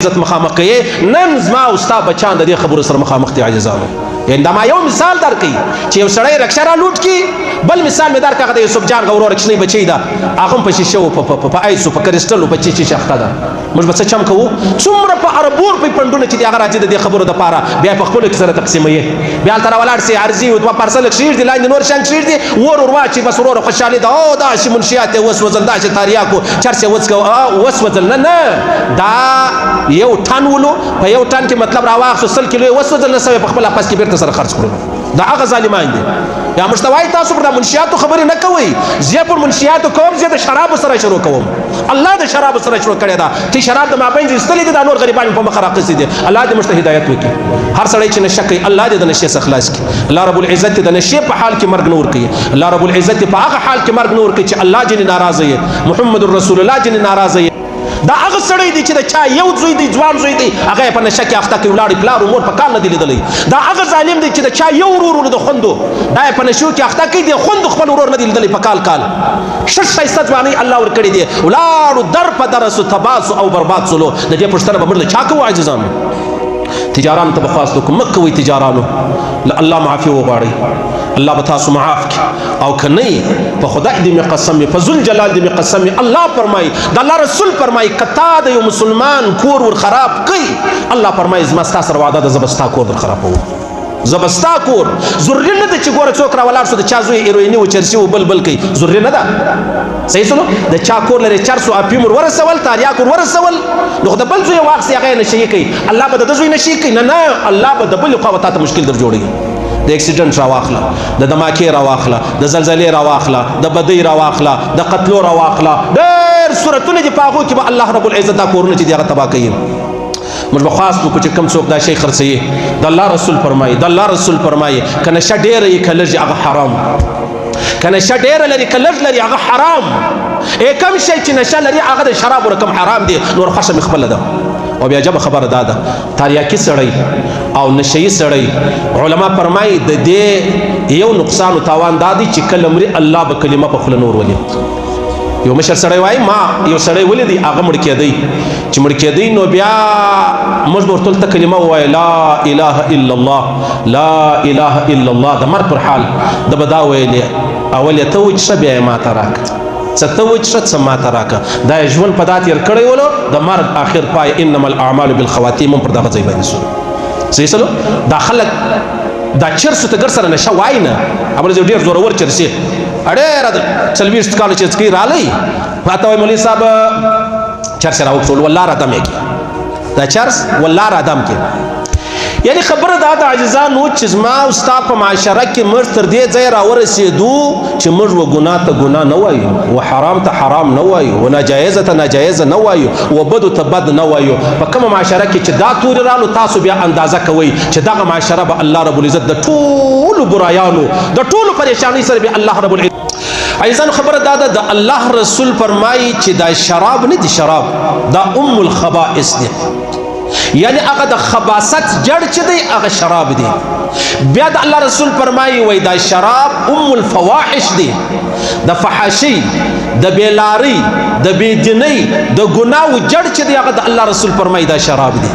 عزت مخامخ کوي نن زما او ستا بچان د دې خبرو سره مخامخ دي عزیزانو. یعنی دا ما یو مثال درکړي چې یو سړی رکشه را لوټ کړي، بل مثال مې درکړه د یوسف جان غورو رکشنۍ بچی ده، هغه هم په شیشه و په ایسو په کرسټلو په چیچې اخته ده. موږ به څه چم کوو؟ څومره په اربو روپۍ پنډونه چې دي هغه راځي د دې خبرو دپاره، بیا په خپلو کې سره تقسیموي، بیا هلته راولاړ سي عرضي دوه پارسل کښېږدي، لاندې نور شیان کښېږدي، ور واچي، بس وروره خوشحالي ده. او داسې منشیات یې وسوځل، داسې تاریاکو چرس یې وسوځل. نه نه، دا یو ټن ولو، په یو ټن کې مطلب راواخلو 100 کیلو یې وسوځل، نه سوی په خپل اپس کې بېرته سره خرڅ کړو. دا هغه ظالمان دي. یا موږ ته وایي تاسو پر د منشیاتو خبرې نه کوئ، زه پر منشیاتو کوم، زه د شرابو سره شروع کوم. الله د شرابو سره شروع کړی ده چې شراب د مابین ایستلي دي، دا نور غریبان په مخه راقصې دي. الله دې موږ ته هدایت وکړي. هر سړی چې نشه کوي الله دې د نشې څخه خلاص کړي. الله رب العزت دې د نشې په حال کې مرګ نه ورکوي. الله رب العزت دې په هغه حال کې مرګ نه ورکوي چې الله جل ناراضه یې، محمد رسول الله جل ناراضه یې. دا هغه سړی دی چې د چا یو زوی دی، ځوان زوی دی، هغه یې په نشه کې اخته کوي، ولاړې پلار مور په کار نه دی لیدلی. دا هغه ظالم دی چې د چا یو ورور د خوندو دا یې په نشو کې اخته کوي، د خوندو خپل ورور نه دی لیدلی په کال کال. ښه ښایسته ځوانۍ الله ورکړې دی، ولاړو در په در سو تباه سو او برباد سولو. د دې پوښتنه به موږ له چا کوو عزیزانو؟ تجارانو ته به خواست وکړو مه کوئ تجارانو، له الله معافي وغواړئ، الله به تاسو معاف کړي. او که نه په خدای دې مې قسم په ذوالجلال دې مې قسم، الله فرمایي، د الله رسول فرمایي، که تا د یو مسلمان کور ور خراب کړي، الله فرمایي زما ستا سره وعده ده زه به ستا کور در خرابوم، زه به ستا کور. ضروري نه ده چې ګوره څوک راولاړ شو د چا زوی ایرویني و چرسي و بل کوي، ضروري نه ده. صحیح سلو د چا کور لري چرس و افیون ور ورسول، تاریاک ور ورسول، نو د بل زوی یې واخیستې هغه یې نشهیي کوي، الله به د ده زوی نشهیي کوي؟ نه نه، الله به د بلې خوا به تا ته مشکل در جوړوي. د اکسیډنټ راواخله، د دماکې راواخله، د زلزلې راواخله، د بدۍ راواخله، د قتلو راواخله، ډېر صورتونه دي په هغو کې به الله رب العزت دا کورونه چې دي هغه تباه کوي. موږ به خواست وکړو چې کوم څوک دا شی خرڅوي، د الله رسول فرمایي، د الله رسول فرمایي که نشه ډېره یي که لږ هغه حرام، که نشه ډېره لري که لږ لري هغه حرام. کوم شی چې نشه لري هغه د شرابو رقم حرام دی، نور خوښه مې خپله ده. او بیا جبه خبره دا ده، تاریاکي سړی او نشهیي سړی علما فرمایي د دې یو نقصان او تاوان دا دی چې کله مري الله به کلمه په خوله نور ولي. یو مشر سړی وایي ما یو سړی ولیدی هغه مړ کېدی، چې مړ کېدی نو بیا موږ به ورته هلته کلمه ووایه لا اله الا الله، لا اله الا الله، د مرګ پر حال ده به دا ویلې اول یې ته وچښه بیا یې ماته راکړه، څه ته وچښه څه ماته راکړه. دا یې ژوند په دا تېر کړی ولو، د مرګ آخر پای انما الاعمال بالخواتیم هم پر دغه ځای باندې شو. صحیح سلو دا خلک دا چرسو ته ګر سره نشه وایي نه، همغه ډېر زورور چرسي ډېره 40 کاله چې څکۍ رالی راته وایي مولوي صاحب چرس یې راوکړول، والله را دم یې کړي، دا چرس والله را دم کړي. یعنی خبره دا د عاجزانو چې زما او ستا په معاشره کې موږ تر دې ځای راورسېدو چې موږ و ګناه ته ګناه نه وایو، و حرام ته حرام نه وایو، و ناجایزه ته ناجایزه نه وایو، و بدو ته بد نه وایو. په کومه معاشره کې چې دا تورې رالو تاسو بیا اندازه کوئ چې دغه معاشره به الله رب العزت د ټولو برایانو د ټولو پریشانۍ سره به الله رب العزت. عزیزانو خبره دا ده، د الله رسول فرمایي چې دا شراب نه دي، شراب دا الخبائث دی، یعنی هغه د خباثت جړ چې دی هغه شراب دی. بیا د الله رسول فرمایي وای دا شراب الفواحش دی، د فحاشۍ، د بیلارۍ، د بېدینۍ، د ګناو جړ چې دی هغه د الله رسول فرمایي دا شراب دی.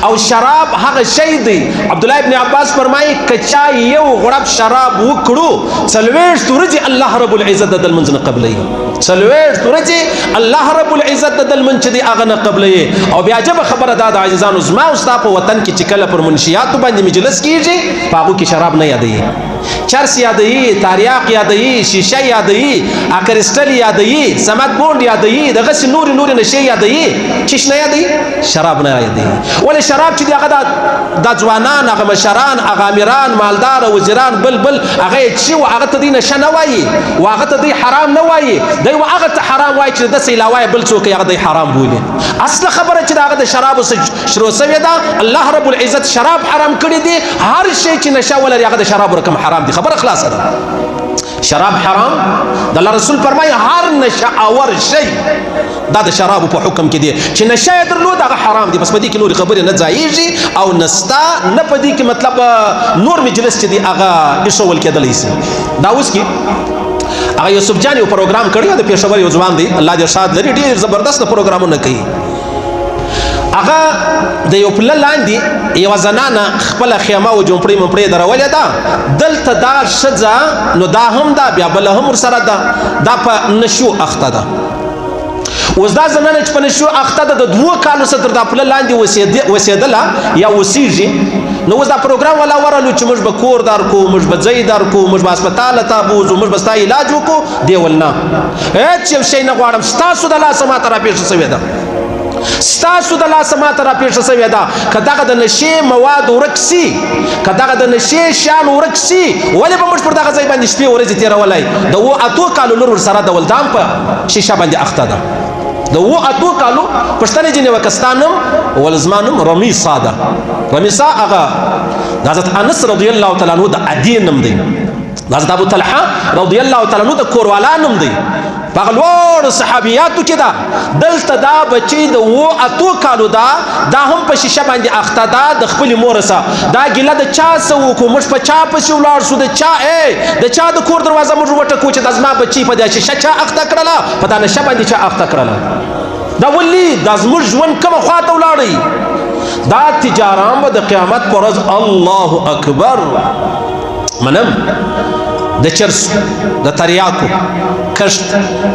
او شراب هغه شی دی، عبدالله ابن عباس فرمایي که چا یو غړپ شراب وکړو 40 ورځې الله رب العزت د لمونځ نه قبلوي، 40 ورځې الله رب العزت د لمونځ چې دی هغه نه قبلوي. او بیا عجبه خبره دا د عزیزانو زما او ستا په وطن کې چې کله پر منشیاتو باندې مجلس کېږي په هغو کې شراب نه یادوي، چرس یادوي، تاریاق یادوي، شیشه یادوي، کرسټل یادوي، سمت بوند یادوي، دغسې نورې نورې نشې یادوي، چیش نه یادوي؟ شراب نه یادوي. ولې شراب چې دی هغه دا ځوانان، هغه مشران، هغه امیران، مالدار، وزیران، بل هغه یې څښي و هغه ته دوی نشه نه وایي، و هغه ته دوی حرام نه وایي، دوی و هغه ته حرام وایي چې داسې علاوه بل څوک هغه دوی حرام بولي. اصله خبره چې د هغه د شرابو شروع سوې ده، الله رب العزت شراب حرام کړي دي، هر شی چې نشه ولري هغه د شراب رقم حرام دي. خبره خلاصه ده، شراب حرام، د الله رسول فرمایي هر نشه اور شی دا د شرابو په حکم کې دی، چې نشه یې درلود هغه حرام دی. بس په دې کې نورې خبرې نه ځایېږي او نستا نه په دې کې مطلب نور مجلس چې دی هغه ایښول کېدلی شي. دا اوس کې هغه یوسف جان یو پروګرام کړی د پېښور یو ځوان دی، الله دې ارشاد لري، ډېر زبردست پروګرامونه کوي. هغه د یو پله لاندې یوه زنانه خپله خیمه و جومپړۍ ممپړۍ درولې ده دلته دا ښځه نو دا هم ده بیا بله هم ورسره ده دا په نشو اخته ده اوس دا زنانه چې په نشو اخته ده د 2 کالو څخه تر دا پله لاندې اوسېدله یا اوسېږي نو اوس دا پروګرام والا ورلو چې موږ به کور درکو موږ به ځای درکو موږ به هسپتال ته بوځو موږ به ستا علاج وکړو دی ول نه هېڅ یو شی نه غواړم ستاسو د لاسه ماته راپېښه شوې ده ستاسو د لاسه ماته راپېښه شوې ده که دغه د نشې مواد ورک سي که دغه د نشې شیان ورک سي ولې به موږ پر دغه ځای باندې شپې ورځې تېرولی د 8 کالو لور ورسره د ولدام په شیشه باندې اخته ده د 8 کالو پښتنې جنې وکه ستا نوم ول زما نوم رمیسا ده رمیسا هغه د حضرت انس رضی الله تعالی عنه د عدي نوم دی د حضرت ابو طلحه رضی الله تعالی عنه د کوروالا نوم دی په هغه لوړو صحابیاتو کې ده دلته دا بچی د 8 کالو ده دا هم په شیشه باندې اخته ده د خپلې مور سره دا ګیله د چا څه وکړو موږ په چا پسې ولاړ شو د چا د کور دروازه موږ وټکو چې دا زما بچی په دې شیشه چا اخته کړله په دا نشه باندې چا اخته کړله دا ولي دا زموږ ژوند کومه خواته ولاړی دا تجاران به د قیامت په ورځ الله اکبر منم د چرسو د تریاکو کشت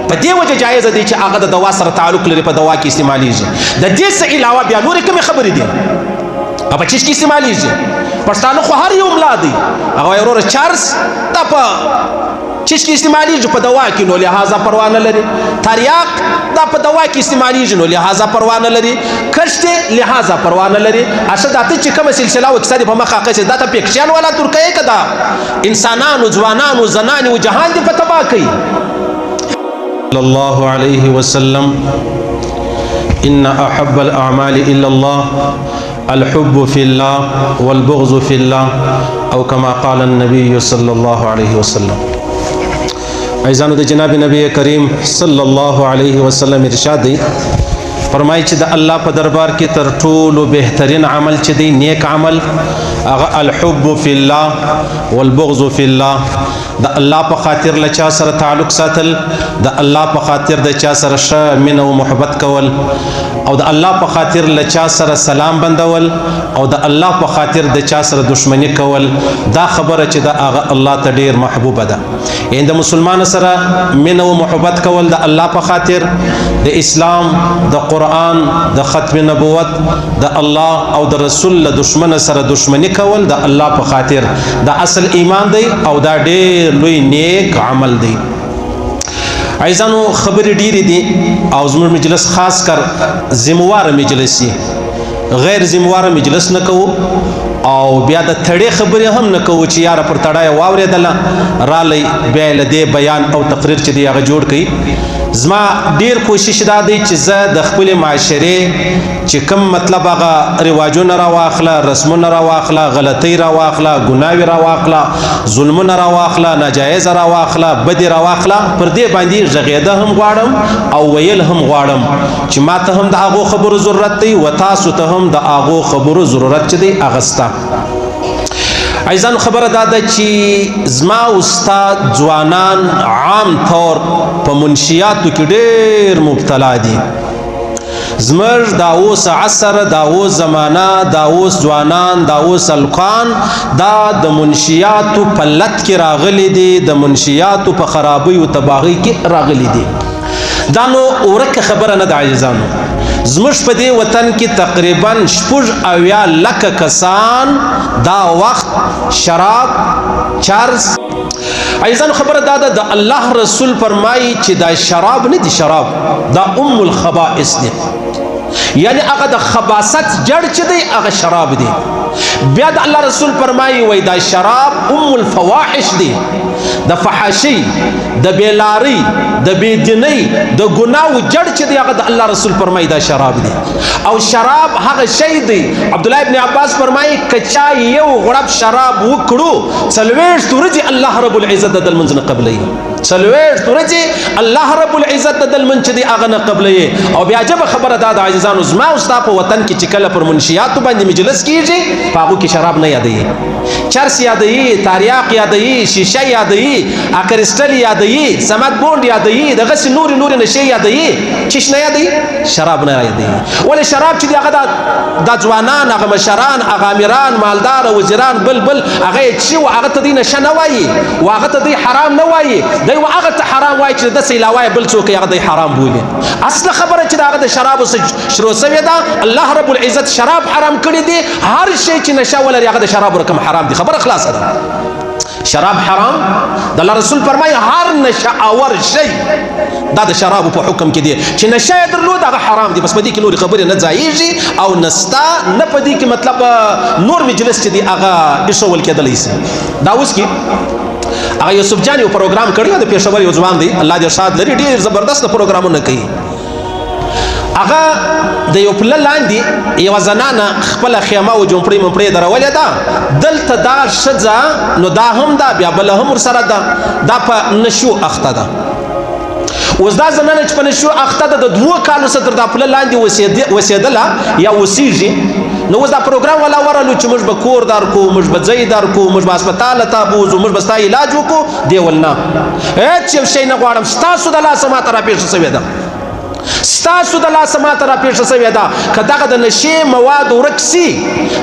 په دې وجه جایزه دی چې هغه د دوا سره تعلق لري په دوا کې استعمالیږي د دې څخه علاوه بیا نورې کومې خبرې دي په چیش کې استعمالیږي پښتانه خو هر یو ملا دی هغه وروره چرس دا په چیش کې استعمالیږي په دوا کې نو لہذا پروا نه لري تریاک دا په دوا کې استعمالیږي نو لہذا پروا نه لري کشت لہذا پروا نه لري اشه داته چې کومه سلسله و اقتصادي په مخه قصه دا ته پکشان ولا ترکیه کدا انسانانو ځوانانو زنانو جهان دې په تبا کوي صلى الله عليه وسلم إن أحب الأعمال إلا الله الحب في الله والبغض في الله أو كما قال النبي صلى الله عليه وسلم عزیزانو د جناب نبی کریم صلی الله علیه وسلم ارشاد دی فرمایي چې د الله په دربار کې تر ټولو بهترین عمل چې دی نیک عمل هغه الحب فی الله والبغض فی الله د الله په خاطر له چا سره تعلق ساتل د الله په خاطر د چا سره ښه مینه او محبت کول او د الله په خاطر له چا سره سلام بندول او د الله په خاطر د چا سره دشمنی کول دا خبره چې د هغه الله ته ډیر محبوبه ده یعنی د مسلمان سره مینه او محبت کول د الله په خاطر د اسلام د قرآن د ختم نبوت د الله او د رسول له دشمن سره دشمنی کول د الله په خاطر د اصل ایمان دی او دا ډیر لوی نیک عمل دی عزیزانو خبرې ډیرې دي او زموږ مجلس خاص کر ذمہوار مجلس غیر ذمہوار مجلس نه کوو او بیا د تړې خبرې هم نه کوو چې یاره پر تړای واورېدله رالی بیا له دې بیان او تقریر چې دی هغه جوړ کړي زما ډیر کوشش دا دی چې زه د خپل معاشرې چې کوم مطلب هغه رواجونه راواخله رسمونه راواخله غلطۍ راواخله ګناوې راواخله ظلمونه راواخله ناجایز راواخله بدې راواخله پر دې باندې غږېده هم غواړم او ویل هم غواړم چې ما ته هم د هغو خبرو ضرورت دی و تاسو ته هم د هغو خبرو ضرورت چې دی هغه سته عزیزان خبره دا ده چې زما استاد ځوانان عام طور په منشیاتو کې ډېر مبتلا دي زمر دا اوس عصر دا اوس زمانہ دا اوس ځوانان دا اوس الکان دا د منشیاتو په لت کې راغلي دي د منشیاتو په خرابۍ او تباهۍ کې راغلي دي دا نو ورکه خبره نه ده عزیزانو زموږ په دې وطن کې تقریبا 80 لکه کسان دا وخت شراب چرس عزیزانو خبره دا ده د الله رسول فرمایي چې دا شراب نه دي شراب دا الخبائث دي یعنی هغه د خباثت جړ چې دی هغه شراب دی بیا د الله رسول فرمایي وای دا شراب الفواحش دی د فحاشي د بیلاری د بيدینی د ګناو جړ چې دی هغه د الله رسول فرمایي دا شراب دی او شراب هغه شی دی عبد الله ابن عباس فرمایي کچا یو غړپ شراب وکړو څلوېښت ورځې الله رب العزت د منځ نه قبلې څلوېښت ورځې الله رب العزت د منځ دی هغه نه قبلې او بیا جب خبره دا د عزیزانو زما او ستا په وطن کې چې کله پر منشیاتو باندې مجلس کیږي په هغو کې شراب نه یادوي چرس یادوي، تاریاق یادوي، شیشه یادوي، اکرسټل یادوي، سمت بوند یادوي، دغسې نورې نشې یادوي، چیش نه یادوي؟ شراب نه یادوي. ولې شراب چې دی هغه دا ځوانان، هغه مشران، هغه امیران، مالدار، وزیران، بل هغه یې څښي و هغه ته دوی نشه نه وایي و هغه ته دوی حرام نه وایي، دوی و هغه ته حرام وایي چې داسې علاوه بل څوک هغه دوی حرام بولي. اصله خبره چې د هغه د شرابو شروع سوې ده، الله رب العزت شراب حرام کړی دی. هر شی چې نشه ولري هغه د شرابو رقم حرام دی. خبره خلاصه ده. شراب حرام، د الله رسول فرمایي هر نشه اور شی دا د شرابو په حکم کې دی چې نشه یې درلود هغه حرام دی. بس په دې کې نورې خبرې نه ځایږي او نستا نه په دې کې مطلب نور مجلس چې دی هغه ایښول کېدلی شي. دا اوس کې هغه یوسف جان یو پروګرام کړی د پېښور یو ځوان دی، الله دې ارشاد لري، ډېر زبردست پروګرامونه کوي. هغه د یو پله لاندې یوه زنانه خپله خیمه و جومپړې ممپړې درولې ده، دلته دا ښځه نو دا هم ده، بیا بله هم ورسره ده، دا په نشو اخته ده. اوس دا زنانه چې په نشو اخته ده د 2 کالو څخه تر دا پله لاندې اوسېدله یا اوسېږي. نو اوس دا پروګرام والا ورلو چې موږ به کور درکو، موږ به ځای درکو، موږ به هسپتال ته بوځو، موږ به ستا علاج وکړو. دی ول نه، هېڅ یو شی نه غواړم، ستاسو د لاسه ماته راپېښه شوې ده، ستاسو د لاسه ماته راپېښه شوې ده. که دغه د نشې مواد ورک سي،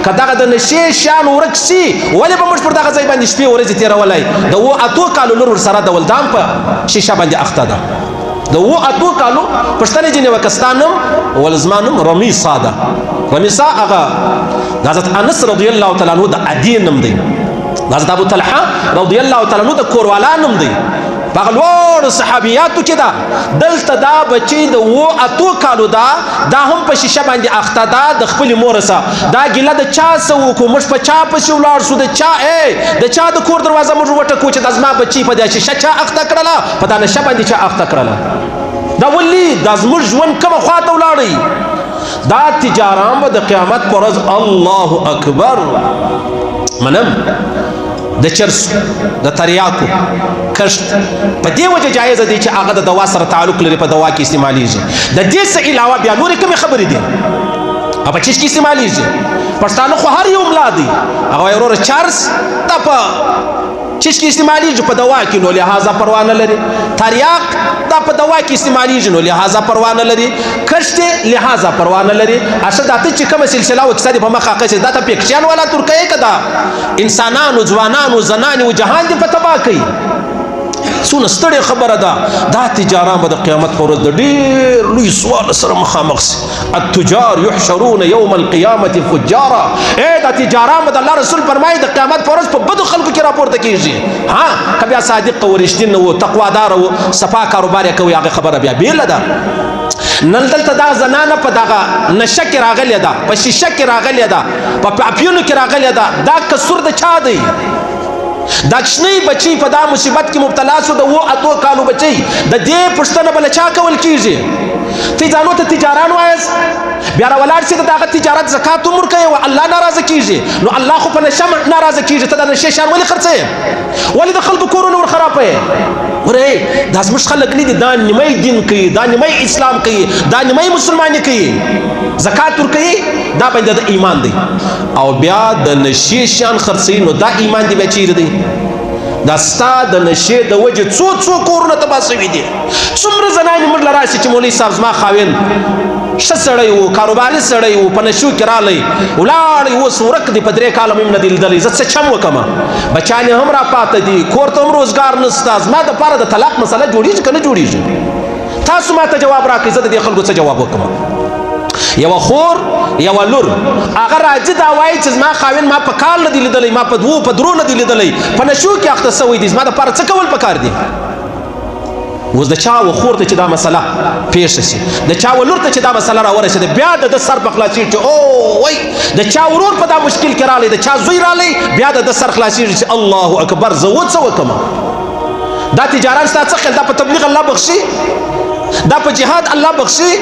که دغه د نشې شیان ورک سي، ولې به موږ پر دغه ځای باندې شپې ورځې تېرولی؟ د 7 کالو لور ورسره د ولدان په شیشه باندې اخته ده. د 7 کالو پښتنې جنې وکه ستا نوم ول زما نوم رمیسا ده. رمیسا هغه د حضرت انس رضی الله تعالی عنه د عدي نوم دی، د حضرت ابو طلحه رضی الله تعالی عنه د کوروالا نوم دی. په هغه لوړو صحابیاتو کې ده. دلته دا بچی د 7 کالو ده، دا هم په شیشه باندې اخته ده د خپلې مور سره. دا ګیله د چا څه وکړو؟ موږ په چا پسې ولاړ شو؟ د چا د کور دروازه موږ وټکو چې دا زما بچی په دې شیشه چا اخته کړله، په دا نشه باندې چا اخته کړله؟ دا ولې دا زموږ ژوند کومه خوا ته ولاړی؟ دا تجاران به د قیامت پر ورځ الله اکبر منم د چرس د تریاکو کشت په دې وجه جایزه دی چې هغه د دوا سره تعلق لري، په دوا کې استعمالیږي. د دې څخه علاوه بیا نورې کومې خبرې دي او په چیش کې استعمالیږي. پښتانه خو هر یو ملا دی، هغه وایي وروره چرس دا په چیش کې استعمالیږي، په دوا کې نو لحاظه پروا نه لري. تریاک دا په دوا کې استعمالیږي نو لحاظه پروا نه لري. کشت لحاظه پروا نه لري. اشه دا ته چې کومه سلسله او اقتصادي په مخه قصې دا ته پکشان ولا ترکیه کدا انسانانو، ځوانانو، زنانو او جهان دې په تباہ کوي. څونه ستړې خبره ده. دا تجاران به د قیامت په ورځ د ډېر لوی سوال سره مخامخ شي. التجار یحشرون یوم القیامة فجارا. دا تجاران به د الله رسول فرمایي د قیامت په ورځ په بدو خلکو کې راپورته کېږي. ها که بیا صادق و رښتین و تقوادار و صفا کاروبار یې کوي، هغه خبره بیا بیله ده. نن دلته دا زنانه په دغه نشه کې راغلې ده، په شیشه کې راغلې ده، په پاپیونو کې راغلې ده. دا قصور د چا دی؟ دا کوچنی بچی په دا مصیبت کې مبتلا شو، د 7 کالو بچی. د دې پوښتنه بله چا کول کېږي؟ ته ځانو ته تجاران وایاست، بیا راولاړ شي د دغه تجارت زکات هم ورکوې او الله ناراضه کېږي. نو الله خو په نشه ناراضه کېږي، ته د نشې شیان ولې خرڅوې؟ ولې د خلکو کورونه ورخرابوې؟ ورې دا زموږ خلک نه دي، دا نیمه دین کوي، دا نیمه اسلام کوي، دا نیمه مسلماني کوي، زکات ورکوي، دا باندې د ایمان دی. او بیا د نشې شیان خرڅوي، نو دا ایمان دی بیا چیرې دی؟ دا ستا د نشې د وجې څو کورونه تباه شوي دي. څومره زنانې موږ له راشي چې مولوي صاحب زما خاوند ښه سړی و، کاروباري سړی و، په نشو کې رالی ولاړی، اوس ورک دی، په 3 کاله مې هم نه دی لیدلی. زه څه چم وکړمه؟ بچیان یې هم راپاته دي، کور ته هم روزګار نشته. زما دپاره د طلاق مسله جوړېږي که نه جوړېږي؟ تاسو ما ته جواب راکړئ، زه د دې خلکو څه جواب وکړم؟ یوه خور یوه لور هغه راځي دا وایي چې زما خاوند ما په کال نه دی لیدلی، ما په 2 په 3 نه دی لیدلی، په نشو کې اخته شوی دی. زما دپاره څه کول پکار دي؟ اوس د چا و خور ته چې دا مسله پیښه شي، د چا و لور ته چې دا مسله راورسېده، بیا د سر په خلاصېږي چې او وای د چا ورور په دا مشکل کې رالی، د چا زوی رالی، بیا د سر خلاصېږي چې الله اکبر زه و څه وکړم؟ دا تجاران ستا څه خیال؟ دا په تبلیغ الله بخشي، دا په جهاد الله بخشي،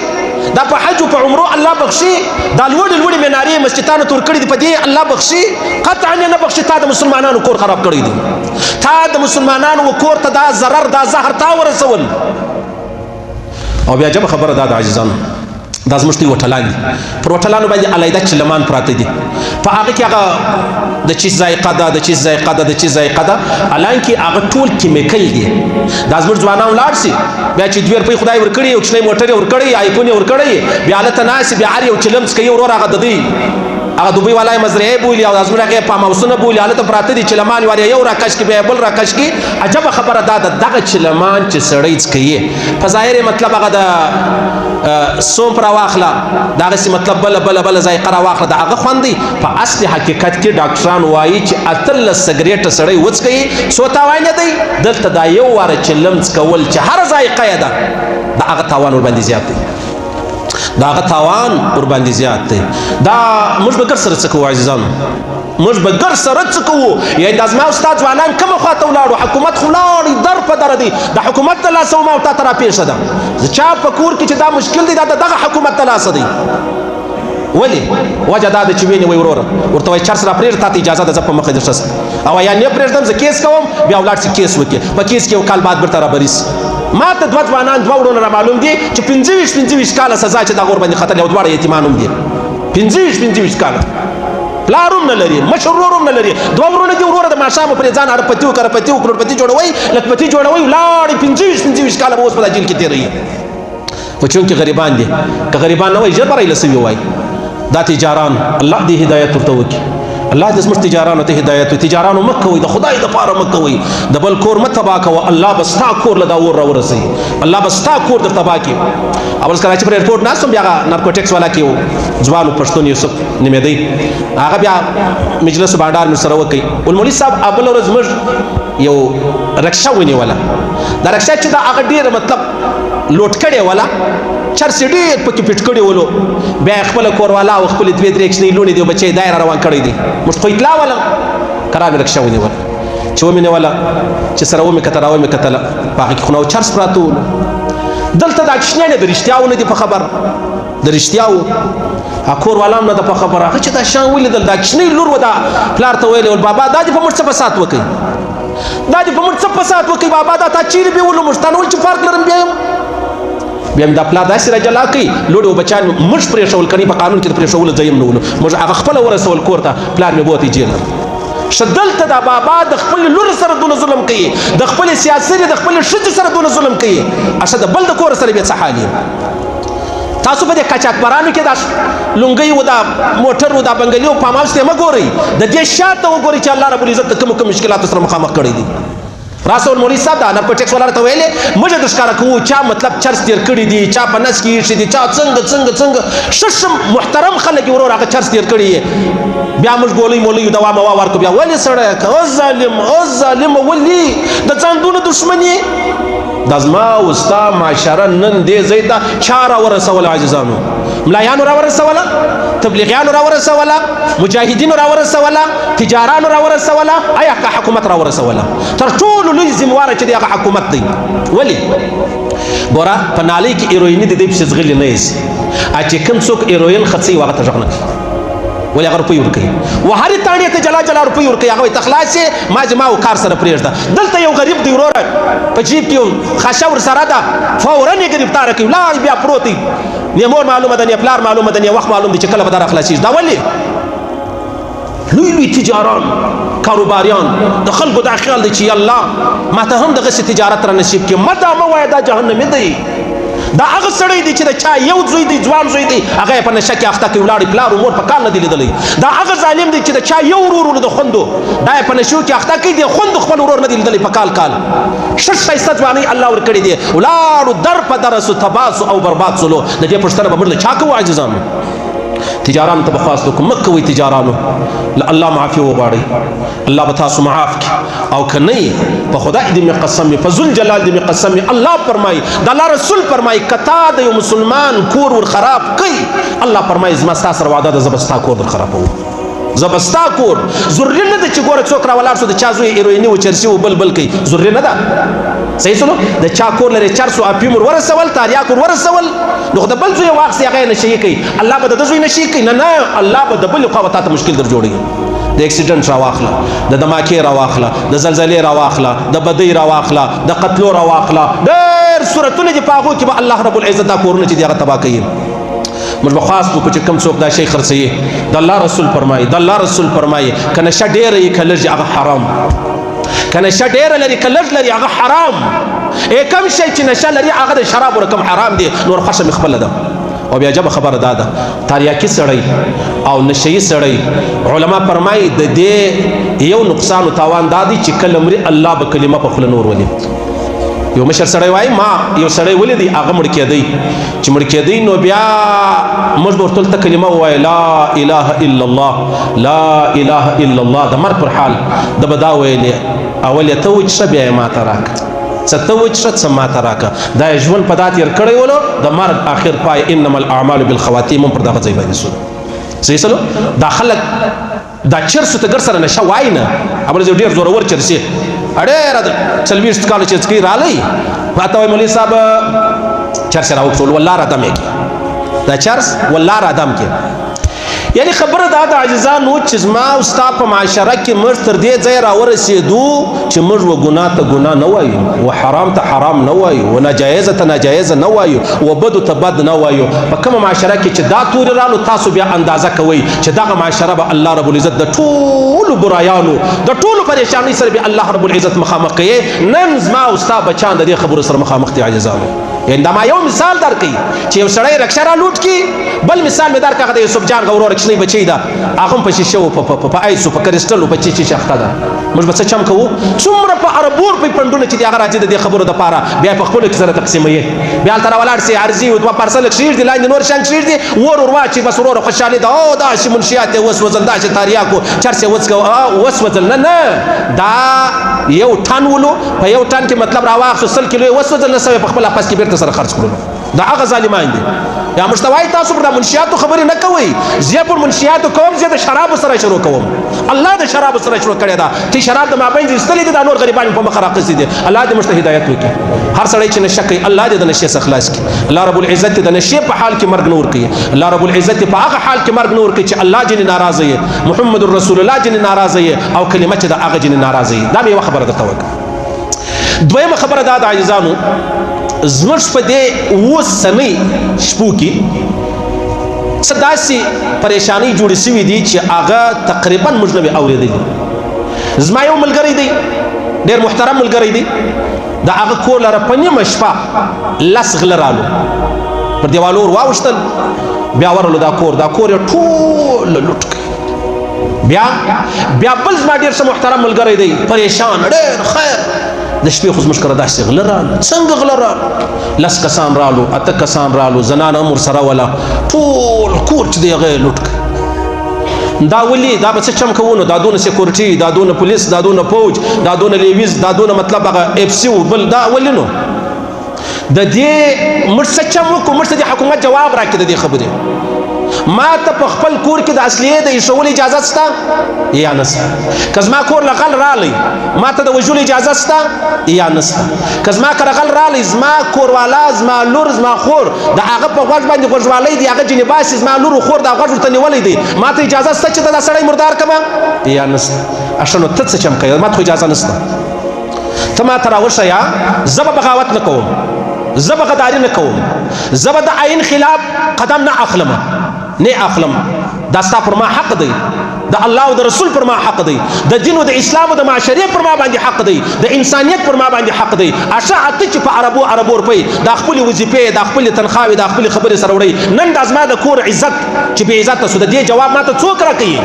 دا په حج او په عمرو الله بخشي، دا لوړې منارې مسجدانو تور کړي دي په دې الله بخشي؟ قطعا نه بخشي. تا د مسلمانانو کور خراب کړی دی، تا د مسلمانانو کور ته دا ضرر دا زهر تا ورسول. او بیا جب خبره دا د عزیزانو دا زموږ دوی وټلان دي، پر وټلانو باندې علیحده چلمان پراته دي، په هغه کې هغه د چیز ذایقه ده د چیز ذایقه ده د چیز ذایقه ده حالانکه هغه ټول کیمیکل دي دا زموږ ځوانان ولاړ شي بیا چې 2 روپۍ خدای ورکړي یو کوچنی موټر ورکړي آیفون ورکړي بیا هلته ناست بیا هر یو چلم څکوي ورور هغه د دوی هغه دوبۍ والای مزرعې بولي او زموږ هغې فارم هاوسونه بولي هلته پراته دي چلمان وارې یو راکش کړي بیا بل راکش کړي عجبه خبره دا ده دغه چلمان چې سړی څکوي په ظاهر مطلب هغه د سومپ راواخله دغسې مطلب بله ذایقه راواخله د هغه خوند دی په اصل حقیقت کې ډاکټران وایي چې 18 سګرېټه سړی وڅکوي څو تاوان یې دی دلته دا یو واره چلم څکول چې هر ذایقه یې ده د هغه تاوان ورباندې زیات دی دا هغه تاوان ورباندې زیات دی دا موږ به ګر سره څه کوو عزیزانو موږ به ګر سره څه کوو یعنې دا زما استاد ځوانان کومه خواته ولاړو حکومت خو ولاړې در په دره دی د حکومت د لاسه وما او تا ته راپېښه ده چا په کور کې چې دا مشکل دی دا د دغه حکومت د لاسه دی ولې وجه دا ده چې وینې وایي وروره ورته وایي چرس راپرېږده تا ته اجازه ده زه په مخه درشه او یا نه پرېږدم زه کیس کوم بیا ولاړ شي کیس وکړي په کیس کې یو کال بعد بیرته رابري شي ما ته 2 ځوانان 2 وروڼه رامعلوم دي چې 25 کاله سزا چې دغه ورباندې ختلې او دواړه یتیمان هم دي 25 کاله پلار هم نه لري مشر ورور هم نه لري 2 وروڼه دي وروره د ماښامه پرې ځان هډپتي و کرپتي و کروړپتي جوړوئ لکپتي جوړوئ ولاړې 25 کاله به اوس په دا جیل کې تېروي خو چونکې غریبان دي که غریبان نه وای ژر به رایله سوي وای دا تجاران الله دې هدایت ورته وکړي الله دې زموږ تجارانو ته هدایت وکړي تجارانو مه کوئ د خدای دپاره مه کوئ د بل کور مه تباه کوه الله به ستا کور له دا اور راورسوي الله به ستا کور در تباه کړي اول کراچي پر ایرپورټ ناست وم بیا هغه نارکوټکس والا کې و ځوان پښتون یوسف نومېدی هغه بیا مجلس بانډار مې سره وکړي ولمولي صاحب بله ورځ موږ یو رکشه ونیوله دا رکشه چې دا هغه ډېره مطلب لوټ کړې وله چرس ډېر پکې پټ کړي ولو بیا یې خپله کوروالا او خپلې 2 درې کوچنۍ لوڼې دي او بچی دای را روان کړی دي موږ خو اطلاع وله کرا مې رکشه ونیوله چې ومې نیوله چې سره ومې کتله راومې کتله په هغه کې خو نو چرس پراته ولو دلته دا کوچنیان د رښتیاو نه دي په خبر د رښتیاو کوروالا هم نه ده په خبره هغه چې دا شیان ولیدل دا کوچنۍ لور و دا پلار ته ویلې ول بابا دا دې په موږ څه فساد وکړي دا دې په موږ څه فساد وکړي بابا دا تا چیرې بیولو موږ تا نه ول چې فرق لرم بیا یم بیا مې دا پلار داسې راجلا کوي لوڼې او بچیان موږ پرېښول کني په قانون کې د پرېښولو ځای هم نه ولو موږ هغه خپله ورسول کور ته پلار مې بوتې جیل ښه دلته دا بابا د خپلې لور سره دونه ظلم کوي د خپلې سیاسرې د خپلې ښځې سره دونه ظلم کوي اشه د بل د کور سره بیا څه حال تاسو په دې قاچاقبرانو کې دا لونګۍ و دا موټر و دا بنګلي و فارم هاوس ته مه ګورئ د دې شاته وګورئ چې الله رب العزت د کومو مشکلاتو سره مخامخ کړی دي راسول مولوي صاحب دا نارکوټکس والا ته ویلې موږ د ښکاره کوو چا مطلب چرس تېر کړي دي چا په نس کې ایښي دي چا څنګه ښه محترم خلک یې ورور هغه چرس تېر کړي بیا موږ ګولۍ مولۍ دوا موا ورکړو بیا ولې سړی او ظالم ولې د ځان دونه دښمن یې دا زما او ستا معاشره نن دې ځای ته چا راورسوله عزیزانو ملایانو راورسوله تبلیغیانو راورسوله مجاهدینو راورسوله تجارانو راورسوله آیا که حکومت راورسوله تر ټولو لوی ذمواره چې دی هغه حکومت دی ولې ګوره په نالۍ کې ایرویني د دې پسې ځغلي نه یسي چې کوم څوک ایروین خرڅوي هغه ته غږ نه کوي ولې هغه روپۍ ورکوي و هرې تاڼې ته جلا روپۍ ورکوي هغه وایي ته خلاص یې ما زما او کار سره پرېږده دلته یو غریب دی وروره په جیب کې خاشه ورسره ده فورا یې ګرفتاره کوي ولاړ بیا پروت دی نه مور معلومه ده نه پلار معلومه ده نه وخت معلوم دی چې کله به دا راخلاصېږي دا ولې لوی تجاران کاروباریان د خلکو دا خیال دی چې الله ما ته هم دغسې تجارت را نصیب کړي ما دا مه وایه دا جهنمي دی دا هغه سړی دی چې د چا یو زوی دی ځوان زوی دی هغه یې په نشه کې اخته کوي ولاړې پلار مور په کال نه دی لیدلی دا هغه ظالم دی چې د چا یو ورور د خوندو دا یې په نشو کې اخته کوي د خوندو خپل ورور نه دی لیدلی په کال ښه ښایسته ځوانۍ الله ورکړې دی ولاړو در په در سو تباه سو او برباد سولو د دې پوښتنه به موږ له چا کوو عزیزانو تجارانو ته به خواست وکړو مه کوئ تجارانو له الله معافي وغواړئ الله به تاسو معاف کړي او که نه په خدای دې مې قسم وي په ذوالجلال دې مې قسم وي الله فرمایي د الله رسول فرمایي که تا د یو مسلمان کور ور خراب کوي الله فرمایي زما ستا سره وعده ده زه به ستا کور در خرابوم زه به ستا کور ضروري نه ده چې ګوره څوک راولاړ شو د چا زوی ایرویني و چرسي و بل کوي ضروري نه ده صحیح سلو د چا کور لري چرس و افیون ور ورسول تاریاک ور ورسول نو د بل زوی واخلي هغه نشي کوي الله به د زوی نشي کوي نه الله به د بل خوا ته مشکل در جوړي د اکسیډنټ راواخله د دماکې راواخله د زلزلې راواخله د بدۍ راواخله د قتلو راواخله ډېر صورتونه دي په هغو کې به الله رب العزت دا کورونه چې دي هغه تباه کوي موږ به خاص وکړو چې کوم څوک دا شی خرڅوي د الله رسول فرمایي د الله رسول فرمایي که نشه ډېره یي که لږ هغه حرام که نشه ډېره لري که لږ لري هغه حرام کوم شی چې نشه لري هغه د شرابو رقم حرام دی نور خوښه مې خپله ده او بیا جبه خبره دا ده تاریاکي سړی او نشهیي سړی علما فرمایي د دې یو نقصان و تاوان دا دی چې کله مري الله به کلمه په خوله نور ولي یو مشر سړی وایي ما یو سړی ولیدی هغه مړ کېدی چې مړ کېدی نو بیا موږ به ورته هلته کلمه ووایه لا اله الا الله لا اله الا الله د مرګ پر حال ده به دا ویلې اول یې ته وچښه بیا یې ماته راکړه څه ته وچښه څه ماته راکړه دا یې ژوند په دا تېر کړی ولو د مرګ آخر پای انما الاعمال بالخواتیم هم پر دغه ځای باندې سو صحیح سلو دا خلک دا چرسو ته ګر سره نشه وایي نه هغه ډېر زورور چرسي ډېره د 40 کاله چې څکي رالی ما ته وایي مولوي صاحب چرس را وکړل والله را دم یې دا چرس والله را دم کې یعنی خبره دا د عاجزانو چې زما او ستا په معاشره کې موږ تر دې ځای راورسېدو چې موږ و ګناه ته ګناه نه وایو و حرام ته حرام نه وایو و ناجایزه ته ناجایزه نه وایو و بدو ته بد نه وایو په کومه معاشره کې چې دا تورې رالو تاسو بیا اندازه کوئ چې دغه معاشره به الله رب العزت د ټولو برایانو د ټولو پریشانۍ سره به الله رب العزت مخامخ کوي نن زما او ستا بچیان د دې خبرو سره مخامخ دي عاجزانو یعنی دا ما یو مثال درکړي چې یو سړی رکشه را لوټ کړي بل مثال مې درکړه د یوسف جان غورو رکشنۍ بچی ده هغه هم په شیشه و په ایسو په کرسټل په چیچي اخته ده موږ به څه چم کوو څومره په اربور په پنډونه چې دي هغه راځي د دې خبرو دپاره بیا په خپلو کې سره تقسیموي بیا هلته راولاړ سي عرضي دوه پارسل کښېږدي لاندې نور شیان کښېږدي ور واچي بس وروره خوشحالي ده او داسې منشیات یې وسوځل داسې تاریاکو چرس یې وڅکه وسوځل نه نه دا یو ټن ولو په یو ټن کې مطلب راواخیستو 100 کیلو یې وسوځل نه سوی په خپل اپس کې بېرته سره خرڅ کړلو دا هغه ظالمان دي یا مشتوای تاسو پر منشیاتو خبرې نه کوئ زه پر منشیاتو کوم زه د شراب سره شروع کوم الله د شراب سره شروع کړی دا چې شراب د مابین دي استلې دي د نور غریبانو په مخ راقصي دي الله دې مشته هدایت وکړي هر سړی چې نشه کوي الله دې د نشه څخه خلاص کړي الله رب العزت د نشه په حال کې مرګ نور کوي الله رب العزت په هغه حال کې مرګ نور کوي چې الله جن ناراضه وي محمد رسول الله جن ناراضه وي او کلمه چې د هغه جن ناراضه وي دا به خبره درته وکړه دویمه خبره دا د عاجزانو زموږ په دې اوس سنۍ شپو کې څه داسې پریشانۍ جوړې سوي دي چې هغه تقریبا موږ نه وي اورېدلي زما یو ملګری دی ډېر محترم ملګری دی د هغه کور لره په نیمه شپه 10 غله رالو پر دیوالو ور واوښتل بیا ورلو دا کور یې ټول لوټ کړ بیا بل زما ډېر ښه محترم ملګری دی پریشان ډېر خیر د شپې خو زموږ کره داسې غله رالو څنګه غله رالو 10 کسان رالو 8 کسان رالو زنان هم ورسره وله ټول کور چې دی هغه یې لوټ کړ دا ولي دا به څه چم کوو نو دا دونه سیکورټي دا دونه پولیس دا دونه فوج دا دونه لیویز دا دونه مطلب هغه اف سی بل دا ولي نو د دې موږ څه چم وکړو موږ ته د حکومت جواب راکړي د دې خبرې ما ته په خپل کور کې د اصلیې د ایښول اجازه شته یا نشته که زما کور له غل رالی ما ته د وژلو اجازه شته یا نشته که زما کره غل رالی زما کوروالا زما لور زما خور د هغه په غوږ باندې غوږوالی دی هغه جنې باسي زما لور و خور دا غوږ ورته نیولی دی ما ته اجازه شته چې دا سړی مردار کړمه یا نشته اشنو ته څه چم کوي ما ته خو اجازه نشته ته ما ته راورشه زه به بغاوت نه کوم زه به غداري نه کوم زه به د آیین خلاف قدم نه اخلم نه اخلم دا ستا پر ما حق دی د الله او د رسول پر ما حق دی د دین او د اسلام او د معاشرې پر ما باندې حق دی د انسانیت پر ما باندې حق دی اشا اته چې په عربو روپۍ د خپل وظیفې د خپل تنخواوي د خپل خبرې سره وړي نن د ازما د کور عزت چې به عزت سو د دې جواب ماته څوک راکوي